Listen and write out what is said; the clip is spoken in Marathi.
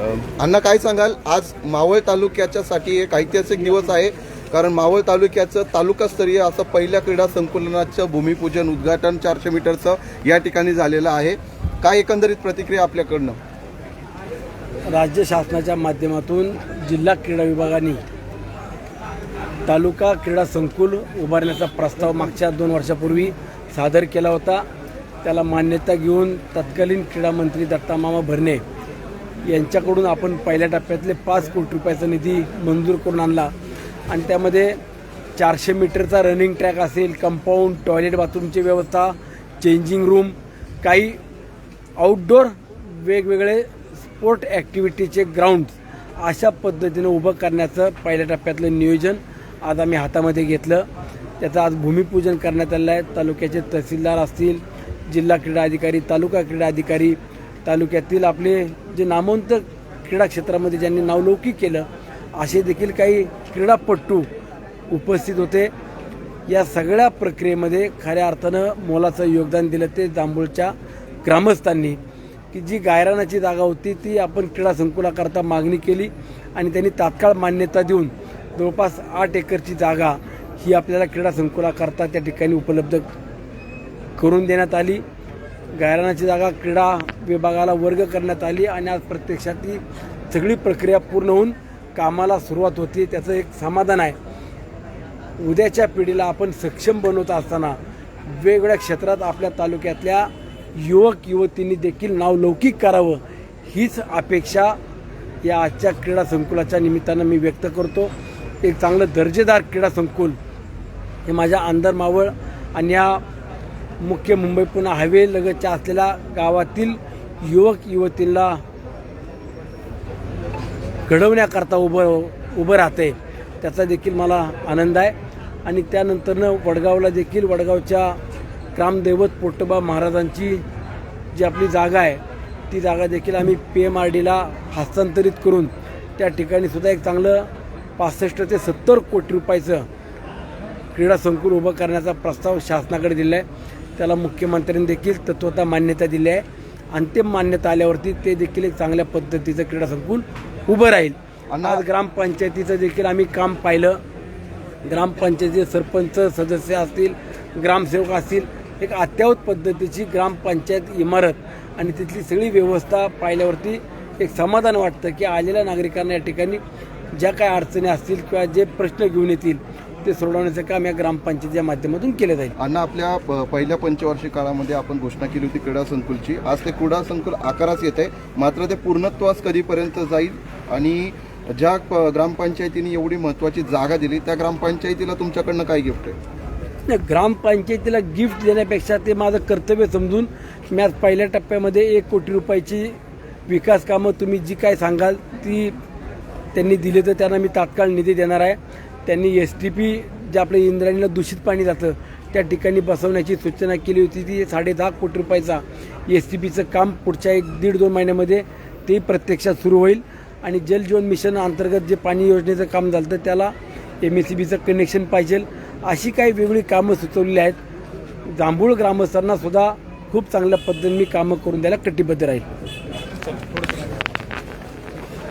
अण्णा काय सांगाल, आज मावळ तालुक्याच्यासाठी एक ऐतिहासिक दिवस आहे, कारण मावळ तालुक्याचं तालुकास्तरीय असं पहिल्या क्रीडा संकुलनाचं भूमिपूजन उद्घाटन 400 मीटरचं या ठिकाणी झालेलं आहे. काय एकंदरीत प्रतिक्रिया आपल्याकडनं? राज्य शासनाच्या माध्यमातून जिल्हा क्रीडा विभागाने तालुका क्रीडा संकुल उभारण्याचा प्रस्ताव मागच्या 2 वर्षापूर्वी सादर केला होता. त्याला मान्यता घेऊन तत्कालीन क्रीडा मंत्री दत्तामामा भरणे यांच्याकडून आपण पहिल्या टप्प्यातले 5 कोटी रुपयाचा निधी मंजूर करून आणला आणि त्यामध्ये 400 मीटरचा रनिंग ट्रॅक असेल, कंपाऊंड, टॉयलेट बाथरूमची व्यवस्था, चेंजिंग रूम, काही आउटडोर वेगवेगळे स्पोर्ट ॲक्टिव्हिटीचे ग्राउंड अशा पद्धतीनं उभं करण्याचं पहिल्या टप्प्यातलं नियोजन आज आम्ही हातामध्ये घेतलं. त्याचं आज भूमिपूजन करण्यात आलं आहे. तालुक्याचे तहसीलदार असतील, जिल्हा क्रीडा अधिकारी, तालुका क्रीडा अधिकारी, तालुक्यातील आपले जे नामवंत क्रीडा क्षेत्रामध्ये ज्यांनी नावलौकिक केलं असे देखील काही क्रीडापटू उपस्थित होते. या सगळ्या प्रक्रियेमध्ये खऱ्या अर्थानं मोलाचं योगदान दिलं ते जांभूळच्या ग्रामस्थांनी, की जी गायरानाची जागा होती ती आपण क्रीडा संकुलाकरता मागणी केली आणि त्यांनी तात्काळ मान्यता देऊन जवळपास 8 एकरची जागा ही आपल्याला क्रीडा संकुलाकरता त्या ठिकाणी उपलब्ध करून देण्यात आली. गायरानाची जागा क्रीडा विभागाला वर्ग करण्यात आली आणि आज प्रत्यक्षात ती सगळी प्रक्रिया पूर्ण होऊन कामाला सुरुवात होती. त्याचं एक समाधान आहे. उद्याच्या पिढीला आपण सक्षम बनवत असताना वेगवेगळ्या क्षेत्रात आपल्या तालुक्यातल्या युवक युवतींनी देखील नावलौकिक करावं हीच अपेक्षा या आजच्या क्रीडा संकुलाच्या निमित्तानं मी व्यक्त करतो. एक चांगलं दर्जेदार क्रीडा संकुल हे माझ्या अंदर मावळ आणि या मुख्य मुंबई पुणे हायवे लगतच्या असलेल्या गावातील युवक युवतींना घडवण्याकरता उभं राहते, त्याचा देखील मला आनंद आहे. आणि त्यानंतरनं वडगावला देखील वडगावच्या ग्रामदैवत पोटोबा महाराजांची जी आपली जागा आहे ती जागा देखील आम्ही PMRDला हस्तांतरित करून त्या ठिकाणी सुद्धा एक चांगलं 65 ते 70 कोटी रुपयाचं क्रीडा संकुल उभं करण्याचा प्रस्ताव शासनाकडे दिला आहे. त्याला मुख्यमंत्र्यांनी देखील तत्वतः मान्यता दिली आहे. अंतिम मान्यता आल्यावरती ते देखील एक चांगल्या पद्धतीचं क्रीडा संकुल उभं राहील. आज ग्रामपंचायतीचं देखील आम्ही काम पाहिलं. ग्रामपंचायतीचे सरपंच सदस्य असतील, ग्रामसेवक असतील, एक अत्यावत पद्धतीची ग्रामपंचायत इमारत आणि तिथली सगळी व्यवस्था पाहिल्यावरती एक समाधान वाटतं की आलेल्या नागरिकांना या ठिकाणी ज्या काय अडचणी असतील किंवा जे प्रश्न घेऊन येतील ते सोडवण्याचं काम या ग्रामपंचायतीच्या माध्यमातून केलं जाईल. अण्णा, आपल्या पहिल्या पंचवार्षिक काळामध्ये आपण घोषणा केली होती क्रीडा संकुलची. आज ते क्रीडा संकुल आकारास येत आहे, मात्र ते पूर्णत्वास कधीपर्यंत जाईल आणि ज्या ग्रामपंचायतीने एवढी महत्त्वाची जागा दिली त्या ग्रामपंचायतीला तुमच्याकडनं काय गिफ्ट आहे? ग्रामपंचायतीला गिफ्ट देण्यापेक्षा ते माझं कर्तव्य समजून मी आज पहिल्या टप्प्यामध्ये 1 कोटी रुपयाची विकास कामं तुम्ही जी काय सांगाल ती त्यांनी दिली तर त्यांना मी तात्काळ निधी देणार आहे. त्यांनी STP जे आपल्या इंद्रायणीला दूषित पाणी जातं त्या ठिकाणी बसवण्याची सूचना केली होती. ती 10.5 कोटी रुपयाचा STPचं काम पुढच्या 1-1.5-2 महिन्यामध्ये ते प्रत्यक्षात सुरू होईल. आणि जल जीवन मिशन अंतर्गत जे पाणी योजनेचं काम झालं तर त्याला MSEBचं कनेक्शन पाहिजे. अशी काही वेगळी कामं सुचवलेली आहेत. जांभूळ ग्रामस्थांना सुद्धा खूप चांगल्या पद्धतीने मी कामं करून द्यायला कटिबद्ध राहील.